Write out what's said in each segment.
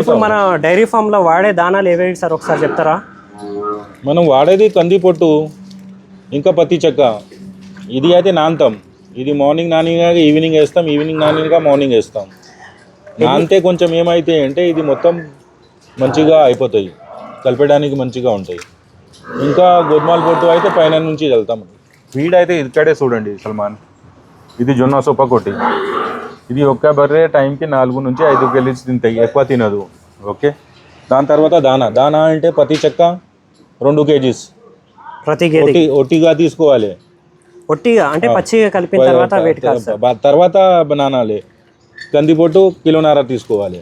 ఇప్పుడు మన dairy farm లో వాడే దానాలు ఏవేవి సార్ ఒకసారి చెప్తారా? మనం వాడేది కంది పొట్టు ఇంకా పత్తి చెక్క. ఇది అయితే నానతాం. ఇది మార్నింగ్ నానిగా ఈవినింగ్ వేస్తాం, ఈవినింగ్ నానిగా మార్నింగ్ వేస్తాం. నానితే కొంచెం ఏమైతే అంటే ఇది మొత్తం మంచిగా అయిపోతాయి, కలిపేయడానికి మంచిగా ఉంటాయి. ఇంకా గోధుమల పొట్టు అయితే పైన నుంచి వెళ్తాం. ఫీడ్ అయితే ఇక్కడే చూడండి సల్మాన్, ఇది జొన్న సొప్ప కొట్టి. ఇది ఒక్క బర్రె టైంకి 4 నుంచి 5 కేజీస్ తింటాయి, ఎక్కువ తినదు. ఓకే. దాని తర్వాత దానా అంటే పత్తి చెక్క 2 కేజీస్ ప్రతి కేజీ ఒట్టిగా తీసుకోవాలి. ఒట్టిగా అంటే పచ్చిగా కలిపిన తర్వాత తర్వాత నానాలి. కందిపొట్టు 1.5 కిలో తీసుకోవాలి.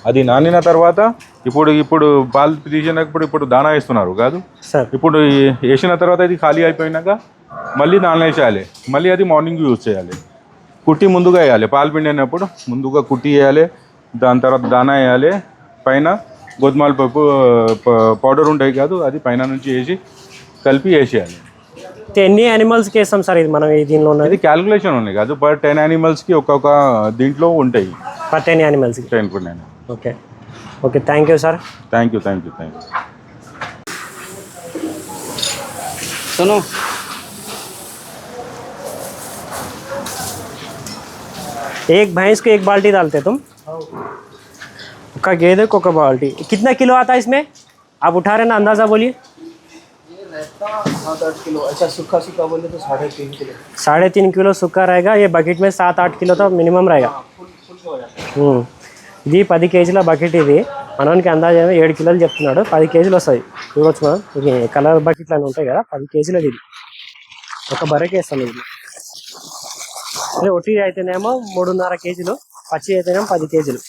అది నానిన తర్వాత ఇప్పుడు పాలు తీసినప్పుడు ఇప్పుడు దానా వేస్తున్నారు కాదు సార్. ఇప్పుడు వేసిన తర్వాత ఇది ఖాళీ అయిపోయినాక మళ్ళీ దానా వేసేయాలి. మళ్ళీ అది మార్నింగ్ యూజ్ చేయాలి. కుట్టి ముందుగా వేయాలి. పాలు పిండినప్పుడు ముందుగా కుట్టి వేయాలి. దాని తర్వాత దానా వేయాలి. పైన గోధుమల పప్పు పౌడర్ ఉంటాయి కాదు, అది పైన నుంచి వేసి కలిపి వేసేయాలి. ఎన్ని యానిమల్స్కి వేస్తాం సార్ ఇది మనం దీనిలో ఉన్నది? ఇది క్యాలిక్యులేషన్ ఉన్నాయి కాదు, పర్ 10 యానిమల్స్కి ఒక్కొక్క దీంట్లో ఉంటాయి. Per 10 యానిమల్స్కి 10. Okay okay, thank you sir. Thank you. सुनो एक भैंस को 1 बाल्टी डालते तुम? का गेदे को का बाल्टी कितना किलो आता है इसमें? आप उठा रहे ना, अंदाजा बोलिए। 7-8 किलो। अच्छा सूखा सूखा बोले तो 3.5 किलो। 3.5 किलो सूखा रहेगा। ये बकेट में 7-8 किलो तो मिनिमम रहेगा। ఇది 10 కేజీల బకెట్. ఇది మనకి అందాజ 7 కిలోలు చెప్తున్నాడు. 10 కేజీలు వస్తాయి. చూడొచ్చు మనం, ఇది కలర్ బకెట్లు అని ఉంటాయి కదా, 10 కేజీలు ఇది ఒక బర్రెకి వేస్తాం. ఇది అదే ఒట్టి అయితేనేమో 3.5 కేజీలు, పచ్చి అయితేనేమో 10 కేజీలు.